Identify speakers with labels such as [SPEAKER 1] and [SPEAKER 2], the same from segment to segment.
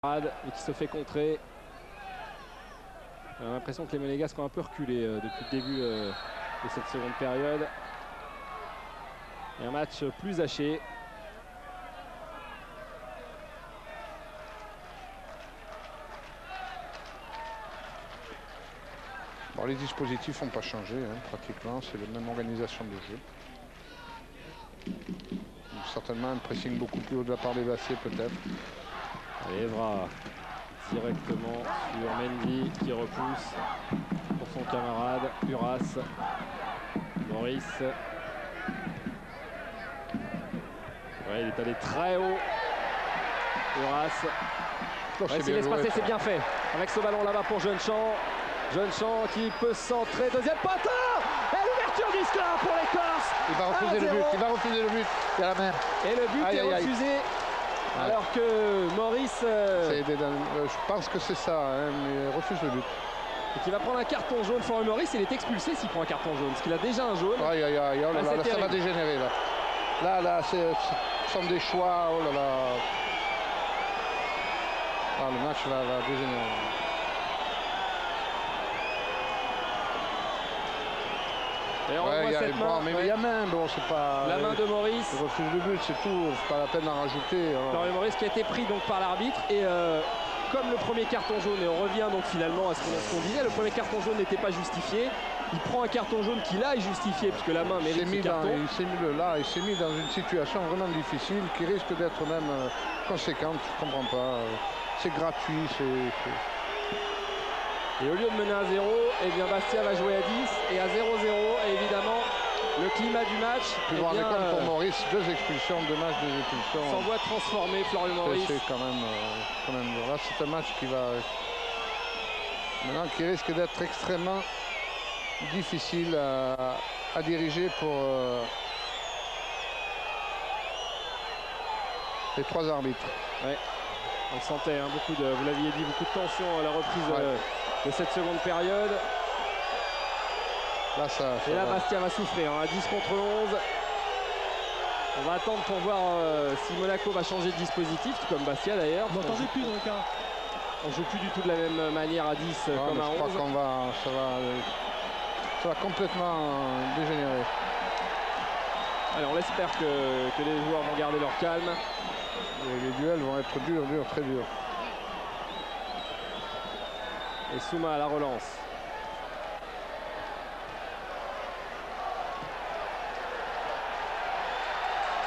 [SPEAKER 1] Et qui se fait contrer. On a l'impression que les Monégasques ont un peu reculé depuis le début de cette seconde période. Et un match plus haché.
[SPEAKER 2] Bon, les dispositifs n'ont pas changé, hein, pratiquement, c'est la même organisation de jeu. Donc, certainement un pressing beaucoup plus haut de la part des Bassiers peut-être.
[SPEAKER 1] Et Evra directement sur Mendy qui repousse pour son camarade Uras. Maurice. Ouais, il est allé très haut. Uras. Ouais, s'il laisse passer, c'est bien fait. Avec ce ballon là-bas pour Jeune-Champ. Jeune-Champ qui peut centrer. Deuxième poteau. Et l'ouverture du score pour les Corses.
[SPEAKER 2] Il va refuser le but. Il va refuser le but. Il y a la main.
[SPEAKER 1] Et le but est refusé. Alors que Maurice...
[SPEAKER 2] je pense que c'est ça, hein, mais il refuse le but.
[SPEAKER 1] Et qui va prendre un carton jaune. Florent Maurice, il est expulsé s'il prend un carton jaune. Parce qu'il a déjà un jaune.
[SPEAKER 2] Aïe, aïe, aïe, oh là là, ça va dégénérer là. Là, ce sont des choix, oh là là. Ah, le match va dégénérer.
[SPEAKER 1] Et on voit cette main,
[SPEAKER 2] mais il y a main, bon, c'est pas...
[SPEAKER 1] La main de Maurice.
[SPEAKER 2] Il refuse le but, c'est tout, c'est pas la peine d'en rajouter.
[SPEAKER 1] Florent Maurice qui a été pris donc par l'arbitre. Et comme le premier carton jaune, et on revient donc finalement à ce qu'on disait, le premier carton jaune n'était pas justifié. Il prend un carton jaune qui là est justifié, puisque la main mérite ce carton.
[SPEAKER 2] Il s'est mis là, il s'est mis dans une situation vraiment difficile, qui risque d'être même conséquente, je comprends pas. C'est gratuit,
[SPEAKER 1] Et au lieu de mener à 0, eh bien Bastia va jouer à 10 et à 0-0. Et évidemment, le climat du match.
[SPEAKER 2] Vous vous rendez compte pour Maurice, 2 expulsions, 2 matchs, 2 expulsions.
[SPEAKER 1] S'en voit transformer Florian Maurice.
[SPEAKER 2] C'est quand même dur. Là, c'est un match qui va. Maintenant, qui risque d'être extrêmement difficile à diriger pour les 3 arbitres.
[SPEAKER 1] Ouais. On le sentait, hein, vous l'aviez dit, beaucoup de tension à la reprise de cette seconde période.
[SPEAKER 2] Là,
[SPEAKER 1] et là, Bastia va souffrir, hein, à 10 contre 11. On va attendre pour voir si Monaco va changer de dispositif, tout comme Bastia d'ailleurs.
[SPEAKER 3] Vous n'entendez plus dans le cas.
[SPEAKER 1] On joue plus du tout de la même manière à 10 comme à 11.
[SPEAKER 2] Je crois ça va complètement dégénérer.
[SPEAKER 1] Allez, on espère que les joueurs vont garder leur calme.
[SPEAKER 2] Les duels vont être durs, très durs.
[SPEAKER 1] Et Souma à la relance.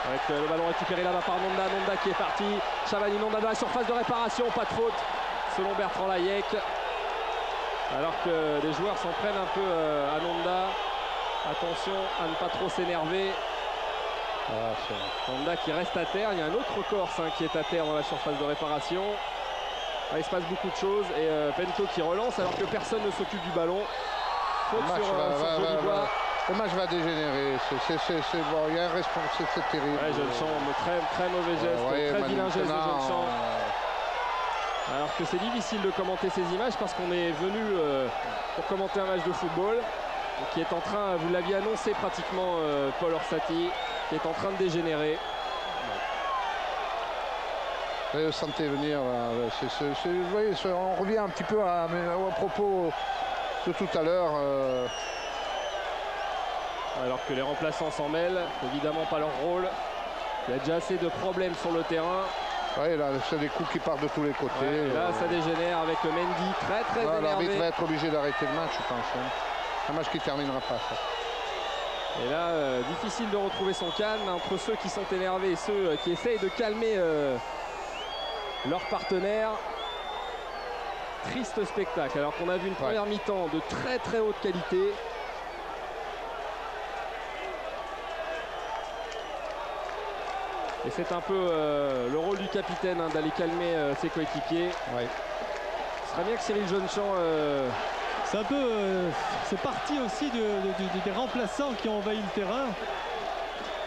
[SPEAKER 1] Avec le ballon récupéré là-bas par Nonda. Nonda qui est parti. Chavani Nonda dans la surface de réparation. Pas de faute selon Bertrand Layek. Alors que les joueurs s'en prennent un peu à Nonda. Attention à ne pas trop s'énerver. Nonda qui reste à terre. Il y a un autre Corse qui est à terre dans la surface de réparation. Là, il se passe beaucoup de choses. Et Pento qui relance alors que personne ne s'occupe du ballon. Faute sur Jolibois.
[SPEAKER 2] Le match va dégénérer. Bon, il y a un responsable, c'est terrible.
[SPEAKER 1] Ouais, Jeune-Champ, très mauvais geste, très vilain geste de Jeune-Champ. Alors que c'est difficile de commenter ces images parce qu'on est venu pour commenter un match de football qui est en train, vous l'aviez annoncé pratiquement, Paul Orsatti, qui est en train de dégénérer.
[SPEAKER 2] Vous le sentez venir. Vous voyez, on revient un petit peu au propos de tout à l'heure.
[SPEAKER 1] Alors que les remplaçants s'en mêlent, évidemment pas leur rôle. Il y a déjà assez de problèmes sur le terrain.
[SPEAKER 2] Oui, là, c'est des coups qui partent de tous les côtés.
[SPEAKER 1] Ouais, et là, ça dégénère avec Mendy très énervé.
[SPEAKER 2] L'arbitre va être obligé d'arrêter le match, je pense. Hein. Un match qui ne terminera pas, ça.
[SPEAKER 1] Et là, difficile de retrouver son calme entre ceux qui sont énervés et ceux qui essayent de calmer leur partenaire. Triste spectacle, alors qu'on a vu une première mi-temps de très haute qualité. Et c'est un peu le rôle du capitaine d'aller calmer ses coéquipiers.
[SPEAKER 2] Ouais.
[SPEAKER 1] Ce serait bien que Cyril Jeune-Champ...
[SPEAKER 3] C'est un peu... c'est parti aussi des remplaçants qui ont envahi le terrain.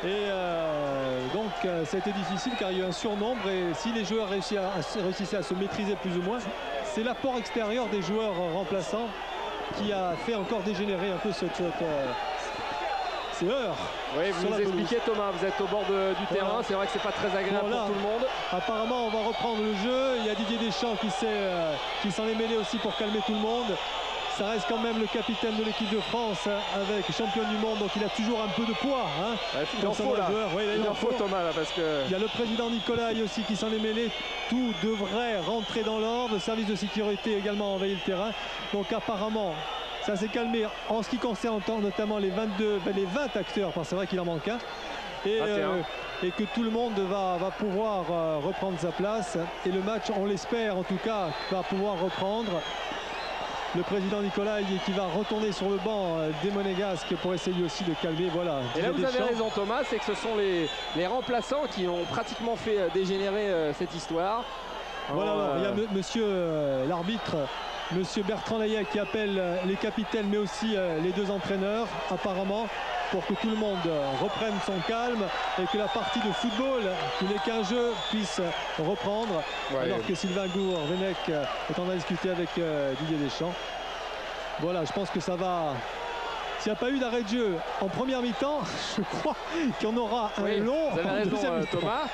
[SPEAKER 3] Et donc ça a été difficile car il y a eu un surnombre. Et si les joueurs réussissaient à se maîtriser plus ou moins, c'est l'apport extérieur des joueurs remplaçants qui a fait encore dégénérer un peu c'est heure.
[SPEAKER 1] Oui, vous nous expliquez, Thomas, vous êtes au bord du terrain, c'est vrai que c'est pas très agréable pour tout le monde.
[SPEAKER 3] Apparemment, on va reprendre le jeu. Il y a Didier Deschamps qui s'en est mêlé aussi pour calmer tout le monde. Ça reste quand même le capitaine de l'équipe de France avec champion du monde, donc il a toujours un peu de poids. Hein,
[SPEAKER 1] il en faut là. Oui, il en faut Thomas là, parce que...
[SPEAKER 3] Il y a le président Nicolai aussi qui s'en est mêlé. Tout devrait rentrer dans l'ordre. Le service de sécurité également a envahi le terrain. Donc apparemment, ça s'est calmé en ce qui concerne notamment les 20 acteurs, parce que c'est vrai qu'il en manque un. Et que tout le monde va pouvoir reprendre sa place. Et le match, on l'espère en tout cas, va pouvoir reprendre. Le président Nicolai qui va retourner sur le banc des Monégasques pour essayer aussi de calmer. Voilà.
[SPEAKER 1] Et là vous avez raison Thomas, c'est que ce sont les remplaçants qui ont pratiquement fait dégénérer cette histoire.
[SPEAKER 3] Voilà, alors, il y a monsieur l'arbitre, monsieur Bertrand Layet qui appelle les capitaines mais aussi les deux entraîneurs apparemment pour que tout le monde reprenne son calme et que la partie de football, qui n'est qu'un jeu, puisse reprendre. Alors que Sylvain Gourvenec est en train de discuter avec Didier Deschamps. Voilà, je pense que ça va... S'il n'y a pas eu d'arrêt de jeu en première mi-temps, je crois qu'il y en aura un long.
[SPEAKER 1] Vous avez raison Thomas.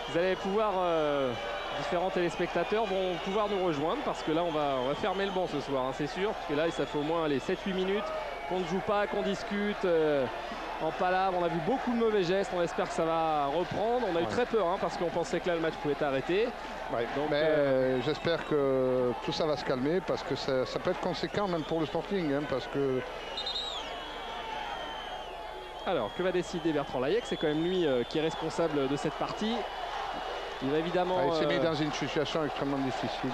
[SPEAKER 1] Vous allez pouvoir... différents téléspectateurs vont pouvoir nous rejoindre parce que là on va fermer le banc ce soir, hein, c'est sûr, parce que là ça fait au moins les 7-8 minutes qu'on ne joue pas, qu'on discute en palabre. On a vu beaucoup de mauvais gestes, on espère que ça va reprendre. On a eu très peur hein, parce qu'on pensait que là le match pouvait être arrêté.
[SPEAKER 2] J'espère que tout ça va se calmer parce que ça peut être conséquent même pour le Sporting hein, parce que...
[SPEAKER 1] Alors que va décider Bertrand Layet? C'est quand même lui qui est responsable de cette partie. Il va évidemment...
[SPEAKER 2] il s'est mis dans une situation extrêmement difficile.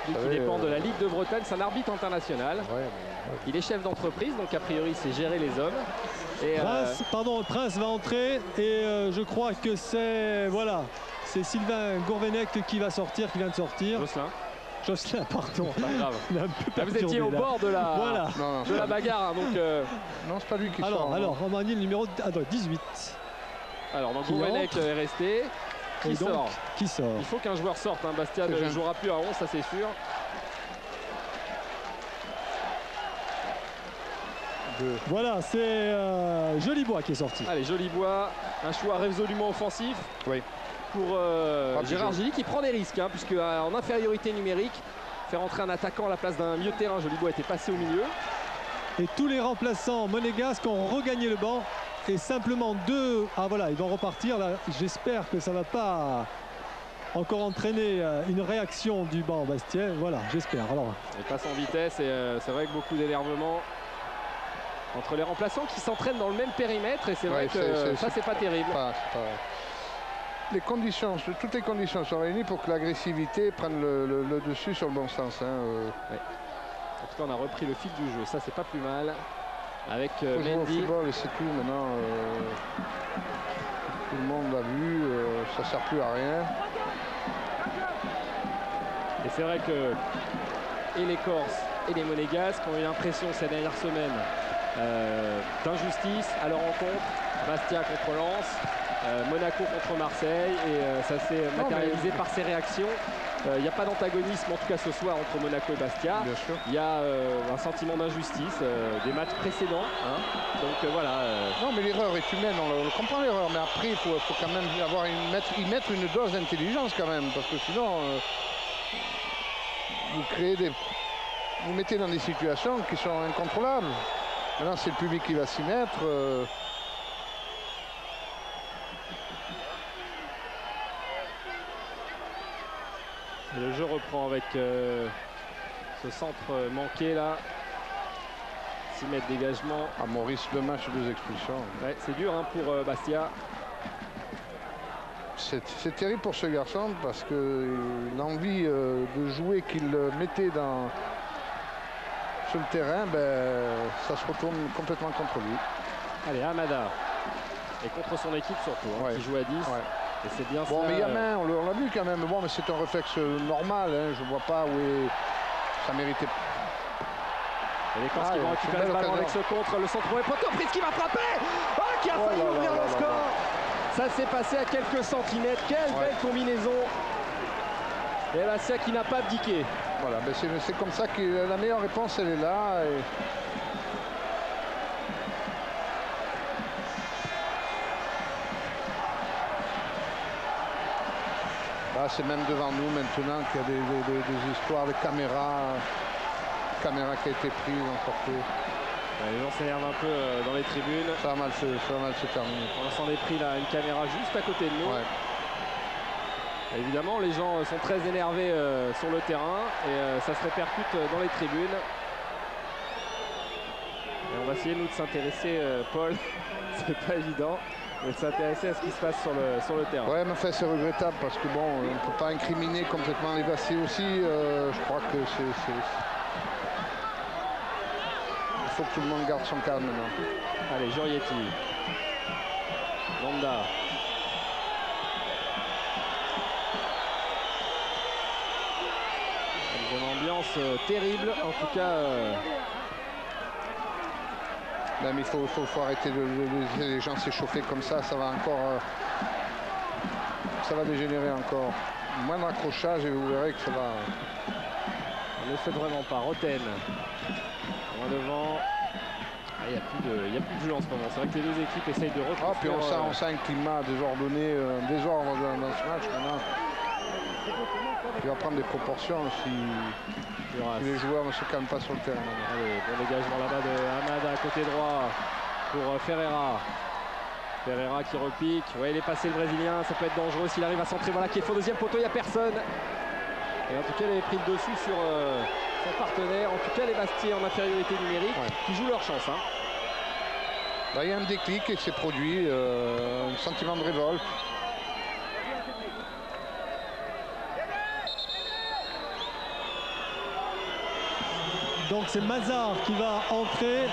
[SPEAKER 1] Qui dépend de la Ligue de Bretagne, c'est un arbitre international. Il est chef d'entreprise, donc a priori c'est gérer les hommes. Et
[SPEAKER 3] Prince va entrer et je crois que c'est Sylvain Gourvenec qui va sortir, qui vient de sortir. Jocelyn, pardon.
[SPEAKER 1] Pas grave. Vous étiez au bord de la bagarre. Hein, donc,
[SPEAKER 2] non, c'est pas lui qui sort.
[SPEAKER 3] Alors, on m'a dit le numéro 18.
[SPEAKER 1] Alors, donc Gourvenec est resté. Qui sort? Il faut qu'un joueur sorte. Hein. Bastia ne jouera plus à 11, ça c'est sûr.
[SPEAKER 3] Voilà, c'est Jolibois qui est sorti.
[SPEAKER 1] Allez, Jolibois, un choix résolument offensif.
[SPEAKER 2] Oui.
[SPEAKER 1] Pour Gérard Gilly qui prend des risques, hein, puisque en infériorité numérique, faire entrer un attaquant à la place d'un milieu de terrain, Jolibois était passé au milieu.
[SPEAKER 3] Et tous les remplaçants monégasques ont regagné le banc. Et simplement deux... Ah voilà, ils vont repartir. Là, j'espère que ça ne va pas encore entraîner une réaction du banc bastien. Voilà, j'espère. Alors,
[SPEAKER 1] il passe en vitesse et c'est vrai que beaucoup d'énervement entre les remplaçants qui s'entraînent dans le même périmètre. Et c'est vrai que ça, c'est pas terrible.
[SPEAKER 2] Les conditions, toutes les conditions sont réunies pour que l'agressivité prenne le dessus sur le bon sens. Hein,
[SPEAKER 1] En tout cas, on a repris le fil du jeu. Ça, c'est pas plus mal. Avec
[SPEAKER 2] Mendy. Football, c'est tout maintenant. Tout le monde l'a vu, ça ne sert plus à rien.
[SPEAKER 1] Et c'est vrai que et les Corses et les Monégasques ont eu l'impression ces dernières semaines d'injustice à leur rencontre. Bastia contre Lens, Monaco contre Marseille, et ça s'est matérialisé par ces réactions. Il n'y a pas d'antagonisme en tout cas ce soir entre Monaco et Bastia.
[SPEAKER 2] Il
[SPEAKER 1] y a un sentiment d'injustice des matchs précédents. Hein. Donc voilà.
[SPEAKER 2] Non mais l'erreur est humaine, on comprend l'erreur, mais après il faut quand même y mettre une dose d'intelligence quand même, parce que sinon vous mettez dans des situations qui sont incontrôlables. Maintenant c'est le public qui va s'y mettre.
[SPEAKER 1] Et le jeu reprend avec ce centre manqué là. 6 mètres dégagement.
[SPEAKER 2] À Maurice, 2 matchs, 2 expulsions.
[SPEAKER 1] Ouais, c'est dur hein, pour Bastia.
[SPEAKER 2] C'est terrible pour ce garçon parce que l'envie de jouer qu'il mettait sur le terrain, ça se retourne complètement contre lui.
[SPEAKER 1] Allez, Hamada. Et contre son équipe surtout, hein, qui joue à 10. Et c'est bien
[SPEAKER 2] bon,
[SPEAKER 1] ça.
[SPEAKER 2] Mais il y a main, on l'a vu quand même. Bon, mais c'est un réflexe normal. Hein, je ne vois pas où ça méritait.
[SPEAKER 1] Et les Corses qui vont récupérer le ballon avec ce contre. Le centre est poteau. Prise qui va frapper. Qui a failli ouvrir le score. Ça s'est passé à quelques centimètres. Quelle belle combinaison. Et Bastia qui n'a pas abdiqué.
[SPEAKER 2] Voilà, c'est comme ça que la meilleure réponse, elle est là. Là, c'est même devant nous maintenant qu'il y a des histoires de caméra qui a été prise, emportée.
[SPEAKER 1] Les gens s'énervent un peu dans les tribunes.
[SPEAKER 2] Ça va mal se terminer.
[SPEAKER 1] On s'en est pris là une caméra juste à côté de nous.
[SPEAKER 2] Ouais.
[SPEAKER 1] Évidemment, les gens sont très énervés sur le terrain et ça se répercute dans les tribunes. Et on va essayer, nous, de s'intéresser, Paul, c'est pas évident, mais de s'intéresser à ce qui se passe sur le terrain.
[SPEAKER 2] Ouais, mais enfin, c'est regrettable parce que bon, on ne peut pas incriminer complètement les Bassiers aussi. Je crois que c'est... Il faut que tout le monde garde son calme maintenant.
[SPEAKER 1] Allez, Jurietti. Landa. Une ambiance terrible, en tout cas.
[SPEAKER 2] Non, mais il faut arrêter de laisser les gens s'échauffer comme ça. Ça va encore... ça va dégénérer encore. Moindre accrochage et vous verrez que ça va...
[SPEAKER 1] On ne le fait vraiment pas. Roten. Loin devant. Il n'y a plus de jeu en ce moment. C'est vrai que les deux équipes essayent de reconstruire.
[SPEAKER 2] Puis on sent un climat désordonné, un désordre dans ce match maintenant. Il va prendre des proportions si les joueurs ne se calment pas sur le terrain.
[SPEAKER 1] Allez, bon dégagement là-bas de Hamada à côté droit pour Ferreira. Ferreira qui repique. Ouais, il est passé le Brésilien. Ça peut être dangereux s'il arrive à centrer. Voilà qui est faux deuxième poteau. Il n'y a personne. Et en tout cas, il avait pris le dessus sur son partenaire. En tout cas, les Bastiers en infériorité numérique qui jouent leur chance. Hein.
[SPEAKER 2] Là, il y a un déclic qui s'est produit, un sentiment de révolte.
[SPEAKER 3] Donc c'est Mazard qui va entrer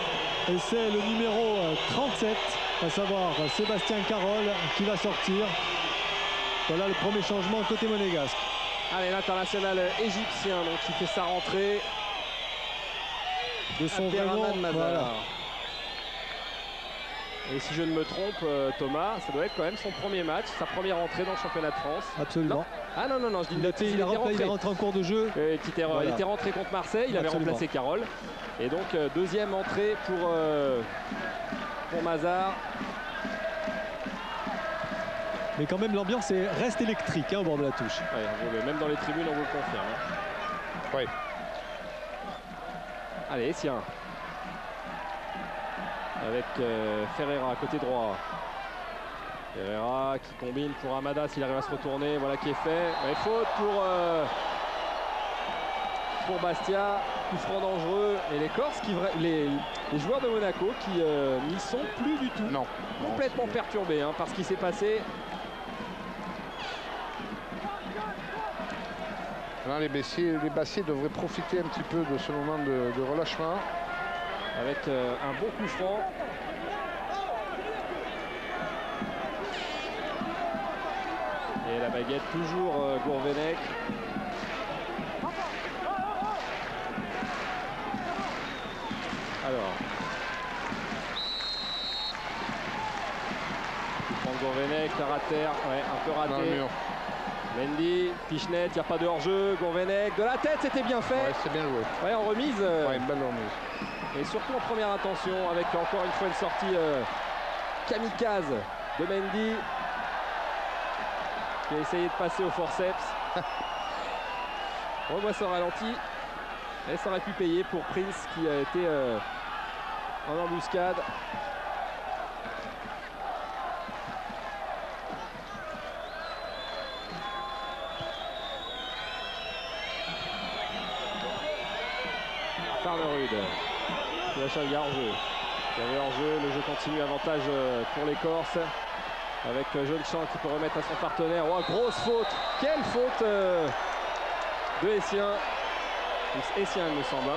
[SPEAKER 3] et c'est le numéro 37, à savoir Sébastien Carole, qui va sortir. Voilà le premier changement côté monégasque.
[SPEAKER 1] Allez, l'international égyptien donc, qui fait sa rentrée.
[SPEAKER 3] De son vrai nom, voilà.
[SPEAKER 1] Et si je ne me trompe, Thomas, ça doit être quand même son premier match, sa première entrée dans le championnat de France.
[SPEAKER 3] Absolument.
[SPEAKER 1] Non. Ah non, je dis
[SPEAKER 3] il est rentré en cours de jeu.
[SPEAKER 1] Il était rentré contre Marseille, il avait remplacé Carole. Et donc, deuxième entrée pour Mazard.
[SPEAKER 3] Mais quand même, l'ambiance reste électrique au bord de la touche.
[SPEAKER 1] Ouais, même dans les tribunes, on vous le confirme.
[SPEAKER 2] Oui.
[SPEAKER 1] Allez, Essien. Avec Ferreira, côté droit. Ferreira qui combine pour Hamada s'il arrive à se retourner. Voilà qui est fait. Et faute pour Bastia. Coup franc dangereux. Et les Corses, les joueurs de Monaco qui n'y sont plus du tout.
[SPEAKER 2] Non.
[SPEAKER 1] Complètement perturbés par ce qui s'est passé.
[SPEAKER 2] Là, les Bassiers devraient profiter un petit peu de ce moment de relâchement.
[SPEAKER 1] Avec un bon coup franc. Et la baguette toujours Gourvenec. Alors. Gourvenec, terre à terre, un peu raté. Mendy, Pichenet, il n'y a pas de hors-jeu. Gourvenec, de la tête, c'était bien fait.
[SPEAKER 2] Ouais, c'est bien joué.
[SPEAKER 1] Ouais, en remise.
[SPEAKER 2] Une belle remise.
[SPEAKER 1] Et surtout en première intention, avec encore une fois une sortie kamikaze de Mendy, qui a essayé de passer au forceps. On voit ce ralenti. Et ça aurait pu payer pour Prince, qui a été en embuscade. Farnerud. Il y a hors-jeu. Il y avait hors-jeu, le jeu continue, avantage pour les Corses. Avec Jeune-Champ qui peut remettre à son partenaire. Oh, grosse faute. Quelle faute de Essien. Essien, il me semble.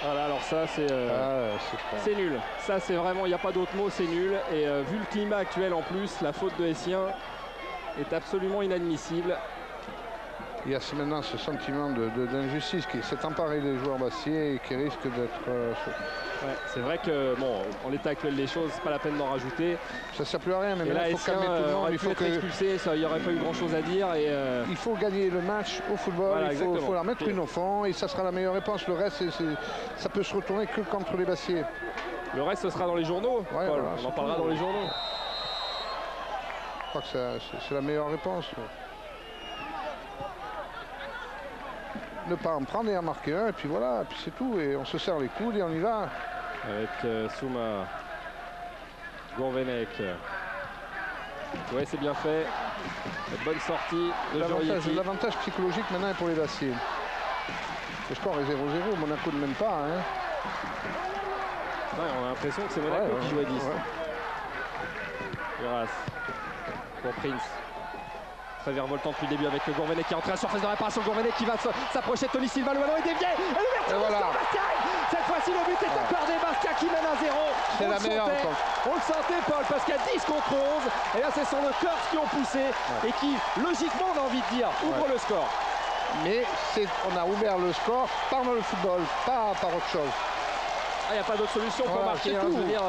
[SPEAKER 1] Voilà, alors ça c'est nul. Ça c'est vraiment, il n'y a pas d'autre mot, c'est nul. Et vu le climat actuel en plus, la faute de Essien est absolument inadmissible.
[SPEAKER 2] Il y a maintenant ce sentiment d'injustice qui s'est emparé des joueurs bassiers et qui risque d'être...
[SPEAKER 1] Ouais, c'est vrai que, bon, en l'état actuel des choses, c'est pas la peine d'en rajouter.
[SPEAKER 2] Ça ne sert plus à rien, mais
[SPEAKER 1] là,
[SPEAKER 2] il faut calmer tout le monde.
[SPEAKER 1] Il faut être expulsé, il n'y aurait pas eu grand-chose à dire. Et
[SPEAKER 2] il faut gagner le match au football, voilà, il faut la mettre une au fond et ça sera la meilleure réponse. Le reste, ça peut se retourner que contre les bassiers.
[SPEAKER 1] Le reste, ce sera dans les journaux,
[SPEAKER 2] ouais,
[SPEAKER 1] Paul.
[SPEAKER 2] Voilà,
[SPEAKER 1] on en parlera dans les journaux.
[SPEAKER 2] crois que c'est la meilleure réponse. Ne pas en prendre et en marquer un, et puis voilà, et puis c'est tout. Et on se serre les coudes et on y va.
[SPEAKER 1] Avec Souma, Gourvenec. Ouais, c'est bien fait. Bonne sortie de Jurietti.
[SPEAKER 2] L'avantage psychologique maintenant est pour les Daciers. Le score est 0-0, Monaco ne mène pas. Hein.
[SPEAKER 1] Ouais, on a l'impression que c'est Monaco qui joue à 10. Uras pour Prince. Très virevoltant depuis le début avec Gourvenec qui est entré à la surface de réparation. Gourvenec qui va s'approcher de Tony Silva. Le ballon est dévié. Et l'ouverture de Bastia. Cette fois-ci, le but est accordé. Bastia qui mène à 0.
[SPEAKER 2] C'est la meilleure.
[SPEAKER 1] On le sentait, Paul, parce qu'à 10 contre 11, et là, ce sont nos Corses qui ont poussé et qui, logiquement, on a envie de dire, ouvrent le score.
[SPEAKER 2] Mais on a ouvert le score par le football, pas par autre chose.
[SPEAKER 1] Il n'y a pas d'autre solution pour marquer. Je veux dire,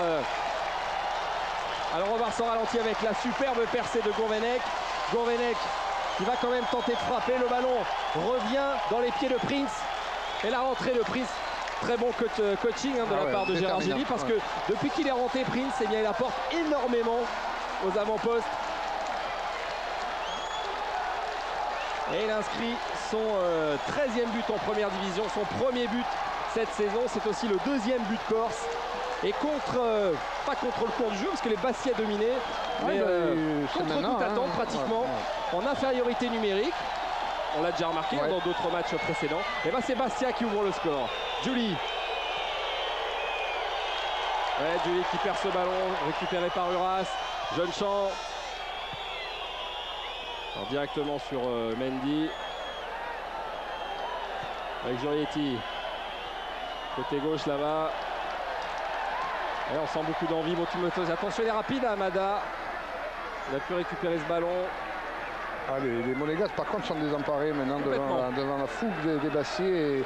[SPEAKER 1] alors on va s'en ralenti avec la superbe percée de Gourvenec. Gourvenec qui va quand même tenter de frapper. Le ballon revient dans les pieds de Prince. Et la rentrée de Prince, très bon coaching de la part de Gérard Gilly. Parce que depuis qu'il est rentré, Prince, eh bien, il apporte énormément aux avant-postes. Et il inscrit son 13e but en première division, son premier but cette saison. C'est aussi le 2e but corse. Et pas contre le cours du jeu, parce que les Bastia dominaient, mais contre toute attente pratiquement, en infériorité numérique. On l'a déjà remarqué dans d'autres matchs précédents. Et bien c'est Bastia qui ouvre le score. Julie. Ouais, Julie qui perd ce ballon, récupéré par Uras. Jeune Champ. Alors, directement sur Mendy. Avec Jurietti. Côté gauche là-bas. Et on sent beaucoup d'envie. Attention, il est rapide à Amada. Il a pu récupérer ce ballon.
[SPEAKER 2] Ah, les Monégasques, par contre, sont désemparés maintenant devant la fougue des Bassiers et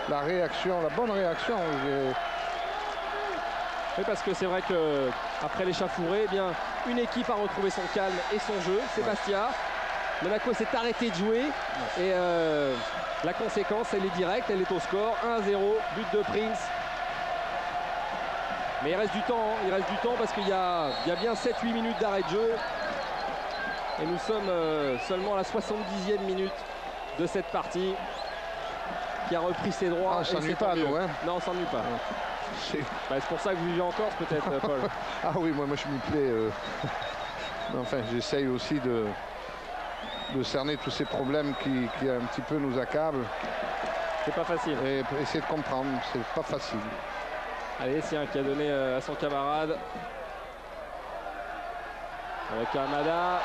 [SPEAKER 2] la réaction, la bonne réaction.
[SPEAKER 1] Oui, parce que c'est vrai qu'après l'échauffourée, eh bien, une équipe a retrouvé son calme et son jeu, c'est Bastia. Monaco s'est arrêté de jouer et la conséquence, elle est directe, elle est au score. 1-0, but de Prince. Mais il reste du temps, parce qu'il y a bien 7-8 minutes d'arrêt de jeu. Et nous sommes seulement à la 70e minute de cette partie qui a repris ses droits.
[SPEAKER 2] On ne s'ennuie pas, nous. Hein.
[SPEAKER 1] Non, on ne s'ennuie pas. C'est pour ça que vous vivez en Corse, peut-être, Paul.
[SPEAKER 2] Ah oui, moi je m'y plais. Enfin, j'essaye aussi de cerner tous ces problèmes qui un petit peu nous accablent.
[SPEAKER 1] C'est pas facile.
[SPEAKER 2] Et essayer de comprendre, c'est pas facile.
[SPEAKER 1] Allez, c'est un qui a donné à son camarade. Avec Amada.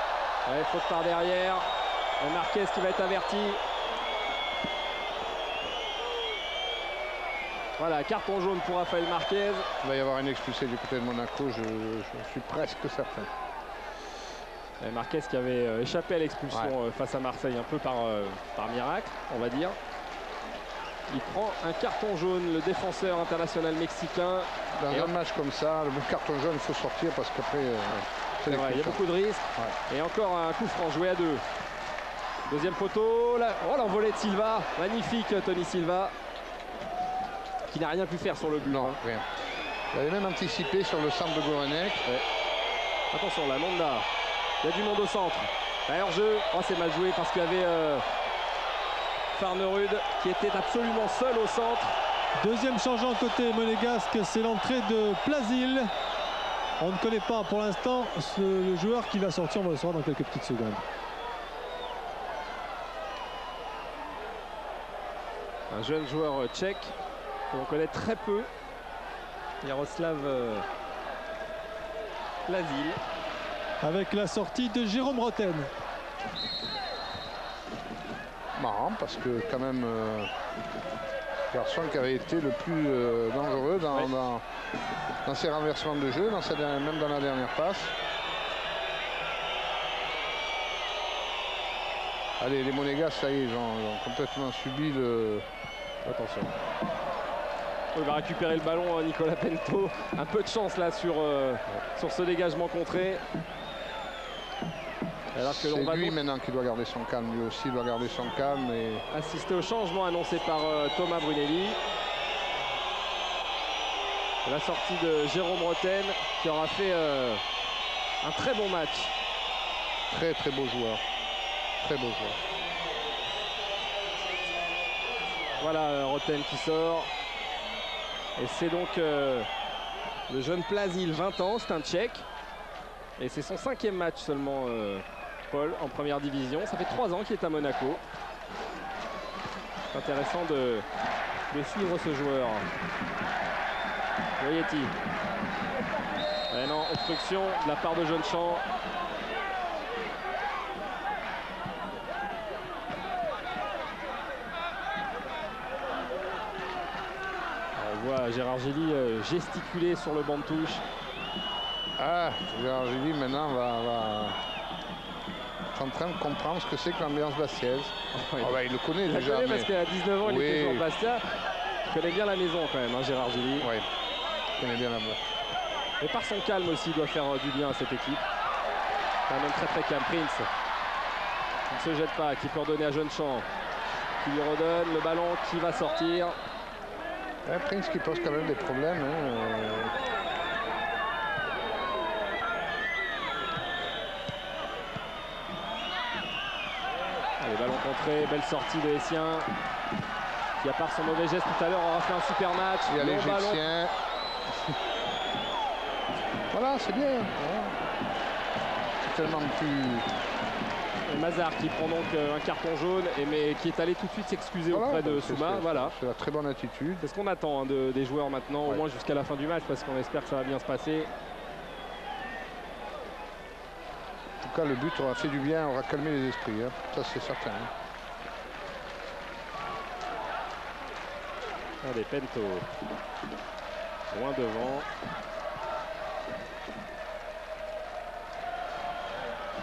[SPEAKER 1] Ouais, faute par derrière. Et Marquez qui va être averti. Voilà, carton jaune pour Rafael Marquez.
[SPEAKER 2] Il va y avoir une expulsée du côté de Monaco, je suis presque certain.
[SPEAKER 1] Et Marquez qui avait échappé à l'expulsion face à Marseille, un peu par miracle, on va dire. Il prend un carton jaune, le défenseur international mexicain.
[SPEAKER 2] Dans un match comme ça, le carton jaune, il faut sortir parce qu'après,
[SPEAKER 1] c'est vrai, il y a beaucoup de risques. Et encore un coup franc joué à 2. Deuxième poteau. Oh, l'envolée de Silva. Magnifique, Tony Silva. Qui n'a rien pu faire sur le but.
[SPEAKER 2] Non, rien. Il avait même anticipé sur le centre de Gourvenec.
[SPEAKER 1] Attention, la Monda. Il y a du monde au centre. Hors-jeu. Oh, c'est mal joué parce qu'il y avait Farnerud qui était absolument seul au centre.
[SPEAKER 3] Deuxième changeant côté monégasque, c'est l'entrée de Plasil. On ne connaît pas pour l'instant le joueur qui va sortir, on va le savoir dans quelques petites secondes.
[SPEAKER 1] Un jeune joueur tchèque que l'on connaît très peu, Jaroslav Plasil.
[SPEAKER 3] Avec la sortie de Jérôme Roten.
[SPEAKER 2] Marrant parce que quand même garçon qui avait été le plus dangereux dans ses renversements de jeu, même dans la dernière passe. Allez, les Monégasques, ça y est, ils ont complètement subi le...
[SPEAKER 1] Attention. Il va récupérer le ballon, Nicolas Pento. Un peu de chance là sur ce dégagement contré.
[SPEAKER 2] C'est lui maintenant qui doit garder son calme, lui aussi doit garder son calme. Et...
[SPEAKER 1] assister au changement annoncé par Thomas Brunelli. Et la sortie de Jérôme Roten qui aura fait un très bon match.
[SPEAKER 2] Très très beau joueur. Très beau joueur.
[SPEAKER 1] Voilà Roten qui sort. Et c'est donc le jeune Plazil, 20 ans, c'est un Tchèque. Et c'est son 5e match seulement, Paul, en première division. Ça fait 3 ans qu'il est à Monaco. C'est intéressant de suivre ce joueur. Voyetti. Eh non, obstruction de la part de Jeunechamp. On voit Gérard Gilly gesticuler sur le banc de touche.
[SPEAKER 2] Ah, Gérard Gilly maintenant va en train de comprendre ce que c'est que l'ambiance bastiaise.
[SPEAKER 1] Oui.
[SPEAKER 2] Oh, bah, il le connaît
[SPEAKER 1] Il
[SPEAKER 2] déjà.
[SPEAKER 1] connaît parce qu'à 19 ans, il était joueur de Bastia. Il connaît bien la maison quand même, hein, Gérard Gilly.
[SPEAKER 2] Oui, il connaît bien la maison.
[SPEAKER 1] Et par son calme aussi, il doit faire du bien à cette équipe. C'est un homme très très calme. Prince, qui ne se jette pas, qui peut redonner à Jeunechamp, qui lui redonne le ballon qui va sortir.
[SPEAKER 2] Prince qui pose quand même des problèmes.
[SPEAKER 1] Allez, ballon contré, belle sortie de Essien, qui à part son mauvais geste tout à l'heure aura fait un super match.
[SPEAKER 2] Il y a les
[SPEAKER 1] ballon.
[SPEAKER 2] Voilà, c'est bien. Voilà. C'est tellement plus...
[SPEAKER 1] Et Mazar qui prend donc un carton jaune, mais qui est allé tout de suite s'excuser auprès de Souma. Voilà.
[SPEAKER 2] C'est la très bonne attitude.
[SPEAKER 1] C'est ce qu'on attend hein, des joueurs maintenant, au moins jusqu'à la fin du match, parce qu'on espère que ça va bien se passer.
[SPEAKER 2] En tout cas, le but aura fait du bien, aura calmé les esprits. Hein. Ça, c'est certain. Hein.
[SPEAKER 1] Allez, Pento. Loin devant.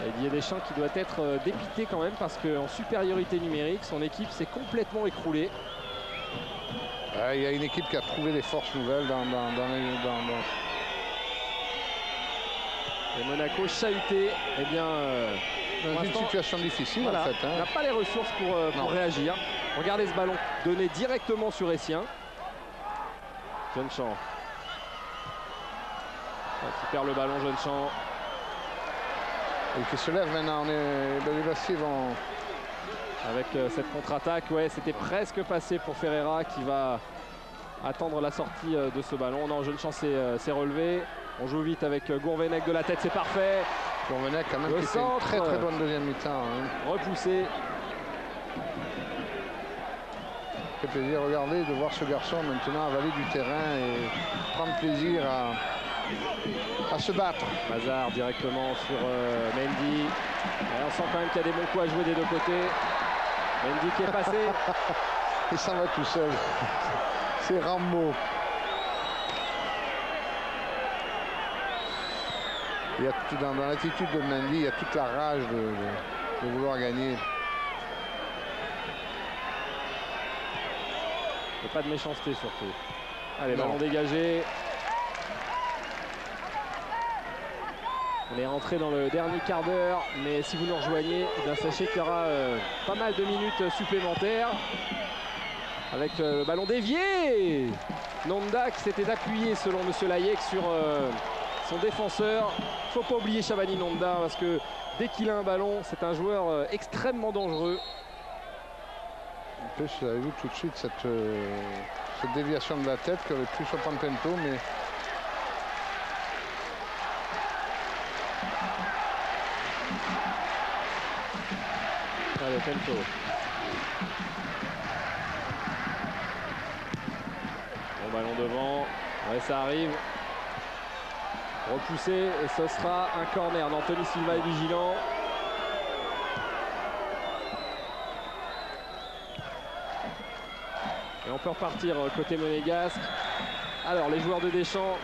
[SPEAKER 1] Et Didier Deschamps qui doit être dépité quand même parce qu'en supériorité numérique, son équipe s'est complètement écroulée.
[SPEAKER 2] Il y a une équipe qui a trouvé des forces nouvelles dans
[SPEAKER 1] Et Monaco chahuté, eh bien,
[SPEAKER 2] dans une situation difficile
[SPEAKER 1] voilà,
[SPEAKER 2] en fait. Hein.
[SPEAKER 1] N'a pas les ressources pour réagir. Regardez ce ballon donné directement sur Essien. Jeunechamp. Qui perd le ballon, Jeunechamp.
[SPEAKER 2] Et qui se lève maintenant. Les Bastiais vont...
[SPEAKER 1] Avec cette contre-attaque, ouais, c'était presque passé pour Ferreira qui va attendre la sortie de ce ballon. Non, Jeunechamp s'est relevé. On joue vite avec Gourvenec de la tête, c'est parfait.
[SPEAKER 2] Gourvenec quand même
[SPEAKER 1] le
[SPEAKER 2] qui fait une très très bonne deuxième mi-temps. Hein.
[SPEAKER 1] Repoussé.
[SPEAKER 2] Ça fait plaisir, regardez, de voir ce garçon maintenant avaler du terrain et prendre plaisir à se battre.
[SPEAKER 1] Mazar directement sur Mendy. Et on sent quand même qu'il y a des bons coups à jouer des deux côtés. Mendy qui est passé.
[SPEAKER 2] Il s'en va tout seul. C'est Rambo. Il y a dans l'attitude de Mendy, il y a toute la rage de vouloir gagner.
[SPEAKER 1] Et pas de méchanceté surtout. Allez, ballon dégagé. On est rentré dans le dernier quart d'heure, mais si vous nous rejoignez, eh bien sachez qu'il y aura pas mal de minutes supplémentaires. Avec le ballon dévié. Nonda qui s'était appuyé selon M. Layek sur son défenseur. Il ne faut pas oublier Shabani Nonda parce que dès qu'il a un ballon, c'est un joueur extrêmement dangereux.
[SPEAKER 2] En plus, vous avez vu tout de suite cette déviation de la tête qui aurait pu surprendre Pento, mais...
[SPEAKER 1] Allez, Pento. Bon ballon devant. Ouais, ça arrive. Repoussé et ce sera un corner. Anthony Silva est vigilant. Et on peut repartir côté monégasque. Alors les joueurs de Deschamps.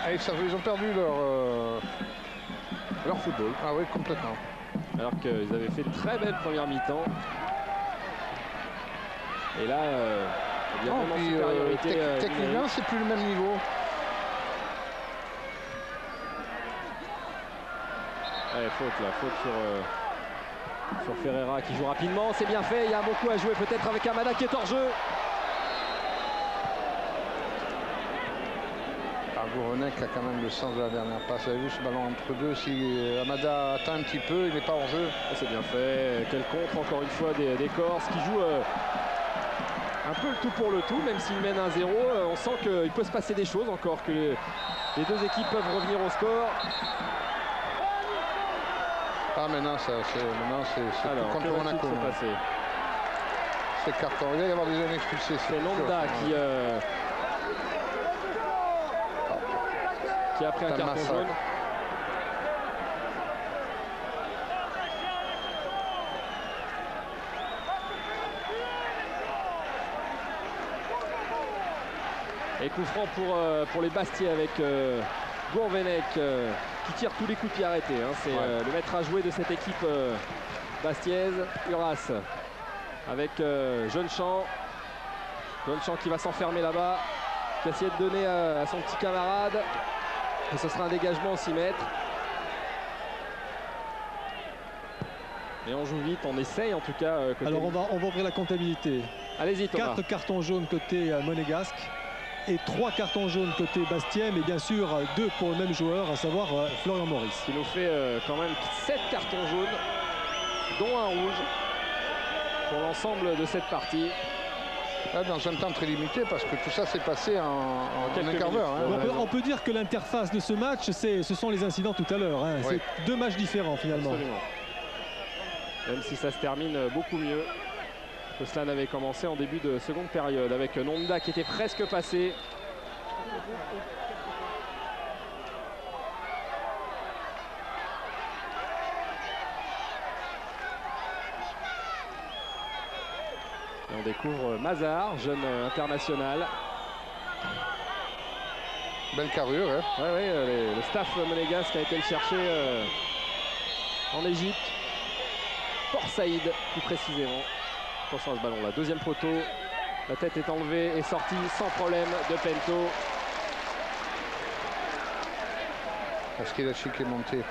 [SPEAKER 2] Ils ont perdu leur football. Ah oui, complètement.
[SPEAKER 1] Alors qu'ils avaient fait une très belle première mi-temps. Et là, il y a vraiment supériorité.
[SPEAKER 2] Techniquement, c'est plus le même niveau.
[SPEAKER 1] Ouais, faute là, faute sur Ferreira qui joue rapidement. C'est bien fait, il y a beaucoup à jouer peut-être avec Amada qui est hors jeu.
[SPEAKER 2] Gourvenec a quand même le sens de la dernière passe. Vous avez vu ce ballon entre deux, si Amada atteint un petit peu, il n'est pas en jeu.
[SPEAKER 1] C'est bien fait. Quel contre encore une fois des Corses qui jouent un peu le tout pour le tout, même s'ils mènent 1-0. On sent qu'il peut se passer des choses encore, que les deux équipes peuvent revenir au score.
[SPEAKER 2] Ah maintenant c'est tout contre Monaco. C'est carton. Il va y avoir des jeunes expulsés.
[SPEAKER 1] C'est Nonda qui a pris un carton jaune. Et coup franc pour les Bastiais avec Gourvenec qui tire tous les coups de pied arrêtés. Hein. C'est le maître à jouer de cette équipe bastiaise. Uras avec Jeunechamp. Jeunechamp qui va s'enfermer là-bas, qui va essayer de donner à son petit camarade. Et ce sera un dégagement au 6 mètres. Et on joue vite, on essaye en tout cas.
[SPEAKER 3] Alors on va ouvrir la comptabilité.
[SPEAKER 1] Allez-y Thomas.
[SPEAKER 3] 4 cartons jaunes côté monégasque et 3 cartons jaunes côté bastien, mais bien sûr 2 pour le même joueur, à savoir Florian Maurice.
[SPEAKER 1] Il nous fait quand même 7 cartons jaunes, dont un rouge, pour l'ensemble de cette partie.
[SPEAKER 2] Là, dans un temps très limité, parce que tout ça s'est passé en un quart d'heure. Hein.
[SPEAKER 3] On peut dire que l'interface de ce match, ce sont les incidents tout à l'heure. Hein.
[SPEAKER 2] Oui.
[SPEAKER 3] C'est 2 matchs différents finalement.
[SPEAKER 1] Absolument. Même si ça se termine beaucoup mieux que cela n'avait commencé en début de seconde période, avec Nonda qui était presque passé. Et on découvre Mazar, jeune international.
[SPEAKER 2] Belle carrure. Hein.
[SPEAKER 1] Ouais, le staff monégasque a été le chercher en Égypte. Port Saïd, plus précisément. Attention à ce ballon là. Deuxième poteau. La tête est enlevée et sortie sans problème de Pento.
[SPEAKER 2] Parce qu'il a chic est monté.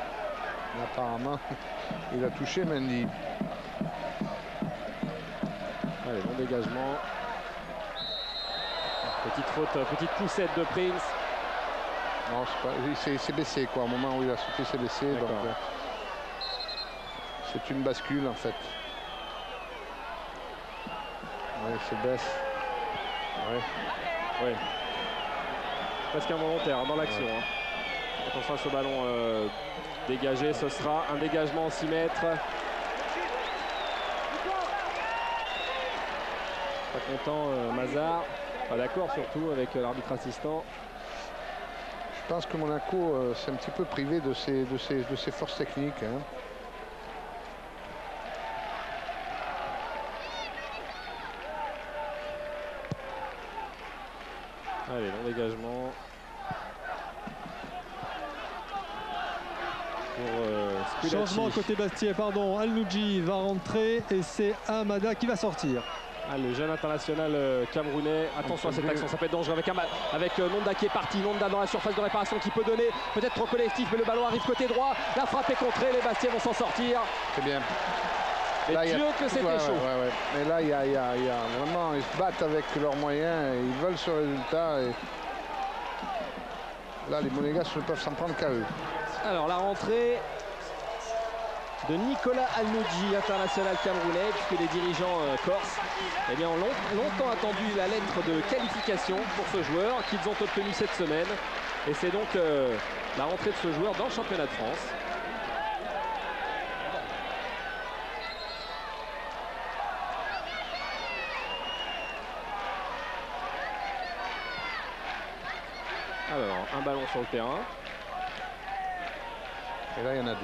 [SPEAKER 2] Apparemment, il a touché Mendy.
[SPEAKER 1] Allez, bon dégagement. Petite faute, petite poussette de Prince.
[SPEAKER 2] Non, il s'est baissé quoi. Au moment où il a sauté, il s'est baissé. Donc, c'est une bascule en fait. Oui, il se baisse.
[SPEAKER 1] Oui. Presque involontaire dans l'action. Ouais. Hein. Attention à ce ballon dégagé, ce sera un dégagement en 6 mètres. Pas content Mazar. Pas d'accord surtout avec l'arbitre assistant.
[SPEAKER 2] Je pense que Monaco s'est un petit peu privé de ses forces techniques. Hein.
[SPEAKER 1] Allez, long dégagement. Pour
[SPEAKER 3] changement côté Bastia, pardon. Al-Noudji va rentrer et c'est Amada qui va sortir.
[SPEAKER 1] Ah, le jeune international camerounais. Attention à cette action, ça peut être dangereux avec Nonda qui est parti. Nonda dans la surface de réparation qui peut donner peut-être au collectif, mais le ballon arrive côté droit. La frappe est contrée, les Bastiais vont s'en sortir.
[SPEAKER 2] C'est bien.
[SPEAKER 1] Et là, Dieu que c'était chaud.
[SPEAKER 2] Ouais. Mais là, il y a vraiment, ils se battent avec leurs moyens, et ils veulent ce résultat. Et là, les Monégasques ne peuvent s'en prendre qu'à eux.
[SPEAKER 1] Alors, la rentrée de Nicolas Al-Noudji, international camerounais, puisque les dirigeants corses ont longtemps attendu la lettre de qualification pour ce joueur qu'ils ont obtenu cette semaine. Et c'est donc la rentrée de ce joueur dans le championnat de France. Alors, un ballon sur le terrain.
[SPEAKER 2] Et là, il y en a 2.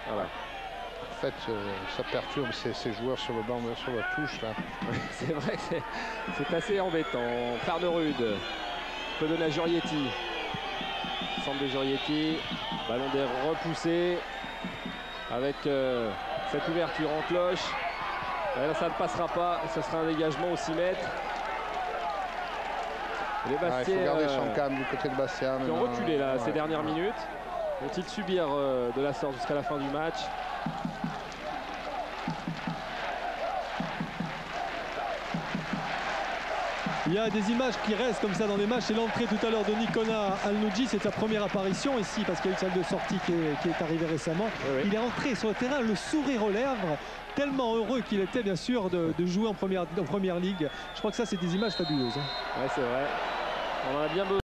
[SPEAKER 1] Voilà.
[SPEAKER 2] En fait, ça perturbe ces joueurs sur le banc, sur la touche.
[SPEAKER 1] C'est vrai que c'est assez embêtant. Farnerud peut donner à Jurietti. Centre de Jurietti. Ballon d'air repoussé. Avec cette ouverture en cloche. Et là, ça ne passera pas. Ce sera un dégagement au 6 mètres. Les Bastiais,
[SPEAKER 2] il faut garder son calme du côté de Bastia.
[SPEAKER 1] Qui ont reculé là, ces dernières minutes. Vont-ils subir de la sorte jusqu'à la fin du match?
[SPEAKER 3] Il y a des images qui restent comme ça dans les matchs. C'est l'entrée tout à l'heure de Nikona Al-Noudji. C'est sa première apparition ici parce qu'il y a une salle de sortie qui est arrivée récemment. Oui. Il est entré sur le terrain, le sourire aux lèvres, tellement heureux qu'il était bien sûr de jouer en première ligue. Je crois que ça, c'est des images fabuleuses.
[SPEAKER 1] Ouais, c'est vrai. On en a bien besoin.